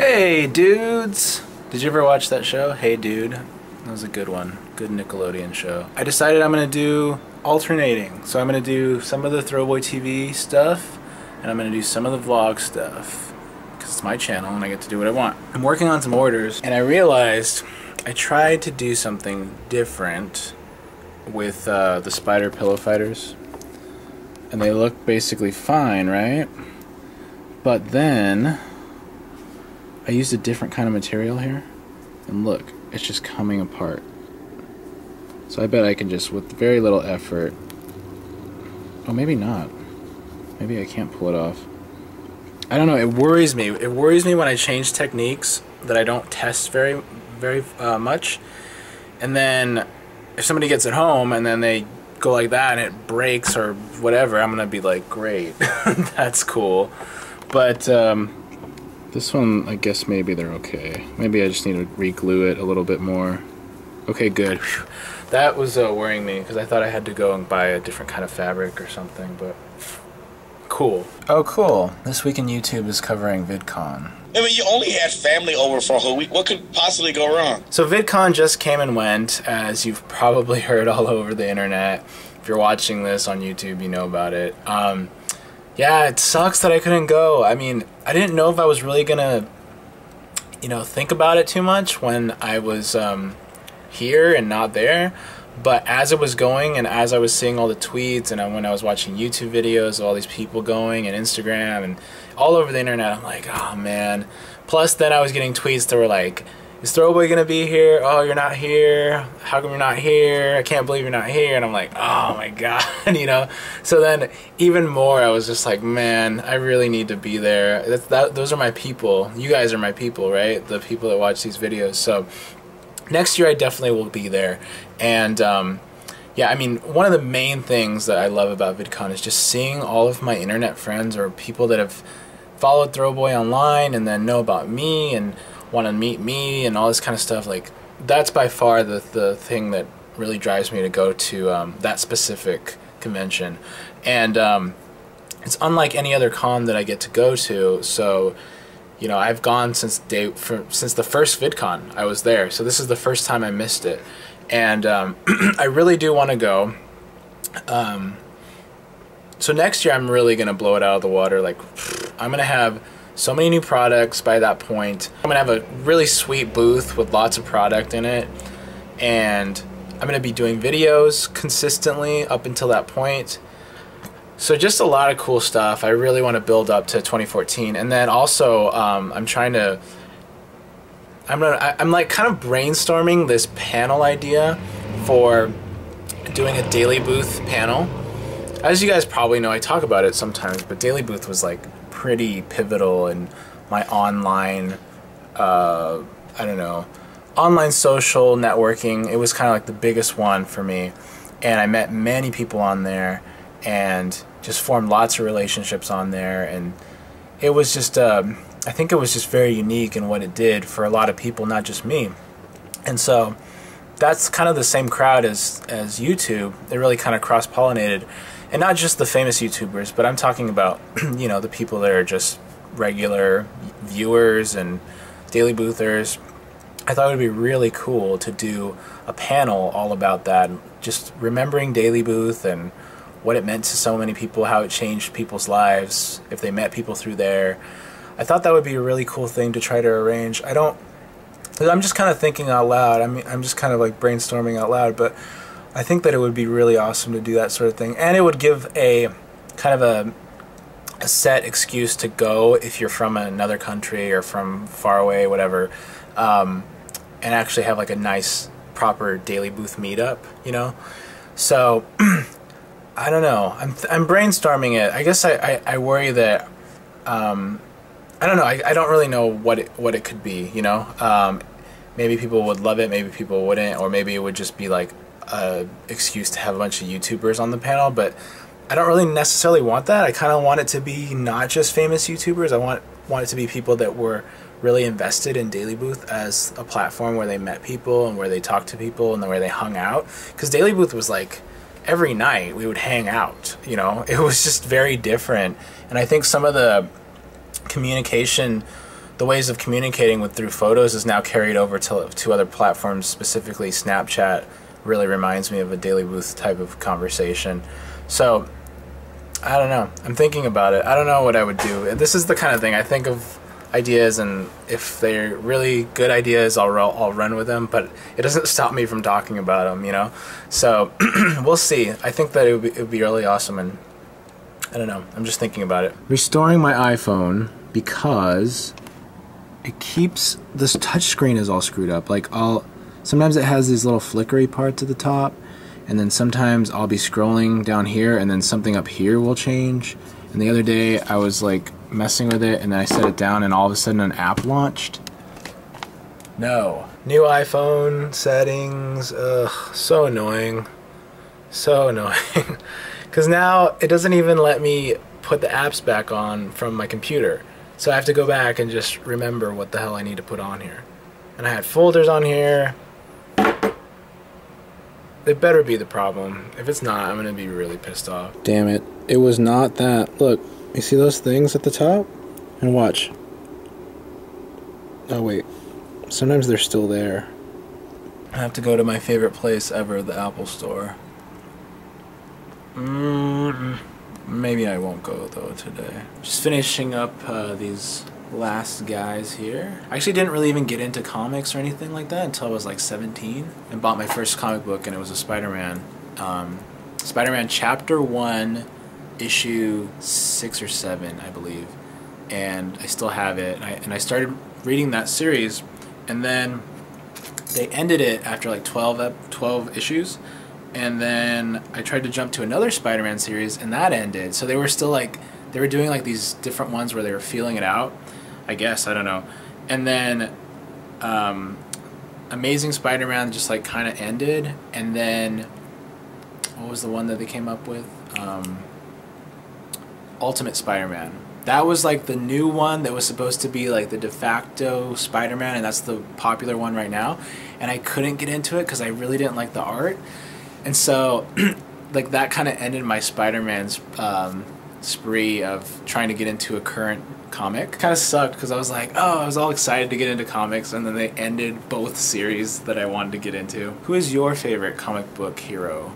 Hey dudes! Did you ever watch that show? Hey Dude? That was a good one. Good Nickelodeon show. I decided I'm gonna do alternating. So I'm gonna do some of the Throwboy TV stuff, and I'm gonna do some of the vlog stuff. Because it's my channel and I get to do what I want. I'm working on some orders, and I realized I tried to do something different with the spider pillow fighters. And they look basically fine, right? But then I used a different kind of material here, and look, it's just coming apart. So I bet I can just, with very little effort, oh maybe not, maybe I can't pull it off. I don't know, it worries me. It worries me when I change techniques that I don't test very much, and then if somebody gets it home and then they go like that and it breaks or whatever, I'm gonna be like, great, that's cool. But this one, I guess maybe they're okay. Maybe I just need to re-glue it a little bit more. Okay, good. Whew. That was worrying me because I thought I had to go and buy a different kind of fabric or something, but cool. Oh, cool. This Week in YouTube is covering VidCon. I mean, you only had family over for a whole week. What could possibly go wrong? So VidCon just came and went, as you've probably heard all over the internet. If you're watching this on YouTube, you know about it. Yeah, it sucks that I couldn't go. I mean, I didn't know if I was really gonna, think about it too much when I was here and not there. But as it was going and as I was seeing all the tweets and when I was watching YouTube videos of all these people going and Instagram and all over the internet, I'm like, oh man. Plus then I was getting tweets that were like, is Throwboy gonna be here? Oh, you're not here. How come you're not here? I can't believe you're not here. And I'm like, oh my god, So then even more, I was just like, man, I really need to be there. Those are my people. You guys are my people, right? The people that watch these videos. So next year I definitely will be there. And yeah, I mean, one of the main things that I love about VidCon is just seeing all of my internet friends or people that have followed Throwboy online and then know about me and want to meet me and all this kind of stuff. Like, that's by far the thing that really drives me to go to that specific convention. And it's unlike any other con that I get to go to. So I've gone since the first VidCon I was there, so this is the first time I missed it. And I really do want to go. So next year I'm really gonna blow it out of the water. Like, I'm gonna have so many new products by that point. I'm gonna have a really sweet booth with lots of product in it, and I'm gonna be doing videos consistently up until that point. So just a lot of cool stuff. I really want to build up to 2014, and then also I'm like kind of brainstorming this panel idea for doing a daily booth panel. As you guys probably know, I talk about it sometimes, but daily booth was like pretty pivotal in my online, online social networking. It was kind of like the biggest one for me, and I met many people on there and just formed lots of relationships on there, and it was just I think it was just very unique in what it did for a lot of people, not just me. And so that's kind of the same crowd as YouTube. They really kind of cross-pollinated, and not just the famous YouTubers, but I'm talking about the people that are just regular viewers and daily boothers. I thought it would be really cool to do a panel all about that, just remembering daily booth and what it meant to so many people, how it changed people's lives, if they met people through there. I thought that would be a really cool thing to try to arrange. I'm just kind of thinking out loud. I mean, I'm just kind of like brainstorming out loud, but I think that it would be really awesome to do that sort of thing. And it would give a kind of a set excuse to go if you're from another country or from far away, whatever, and actually have like a nice, proper daily booth meetup, So I don't know. I'm brainstorming it. I guess I worry that I don't know. I don't really know what it could be. Maybe people would love it. Maybe people wouldn't, or maybe it would just be like a excuse to have a bunch of YouTubers on the panel. But I don't really necessarily want that. I kind of want it to be not just famous YouTubers. I want it to be people that were really invested in Daily Booth as a platform where they met people and where they talked to people and where they hung out. Because Daily Booth was like every night we would hang out. It was just very different. And I think some of the communication the ways of communicating with through photos is now carried over to other platforms. Specifically, Snapchat really reminds me of a Daily Booth type of conversation. So I don't know. I'm thinking about it. I don't know what I would do. This is the kind of thing I think of ideas, and if they're really good ideas, I'll run with them, but it doesn't stop me from talking about them, you know? So we'll see. I think that it would be really awesome, and I don't know. I'm just thinking about it. Restoring my iPhone because it keeps, this touchscreen is all screwed up. Like, sometimes it has these little flickery parts at the top, and then sometimes I'll be scrolling down here and then something up here will change. And the other day I was like messing with it, and then I set it down and all of a sudden an app launched. No. New iPhone settings. Ugh, so annoying. So annoying. Because now it doesn't even let me put the apps back on from my computer. So I have to go back and just remember what the hell I need to put on here. And I had folders on here. It better be the problem. If it's not, I'm gonna be really pissed off. Damn it. It was not that. Look, you see those things at the top? And watch. Oh wait. Sometimes they're still there. I have to go to my favorite place ever, the Apple Store. Maybe I won't go though today. Just finishing up these last guys here. I actually didn't really even get into comics or anything like that until I was like 17 and bought my first comic book, and it was a Spider-Man. Spider-Man Chapter 1, issue 6 or 7, I believe. And I still have it. And I started reading that series, and then they ended it after like 12 issues. And then I tried to jump to another Spider-Man series, and that ended. So they were still like, they were doing like these different ones where they were feeling it out, I guess, I don't know. And then Amazing Spider-Man just like kind of ended. And then what was the one that they came up with? Ultimate Spider-Man. That was like the new one that was supposed to be like the de facto Spider-Man, and that's the popular one right now. And I couldn't get into it because I really didn't like the art. And so like that kind of ended my Spider-Man's spree of trying to get into a current comic. Kind of sucked because I was like, oh, I was all excited to get into comics, and then they ended both series that I wanted to get into. Who is your favorite comic book hero?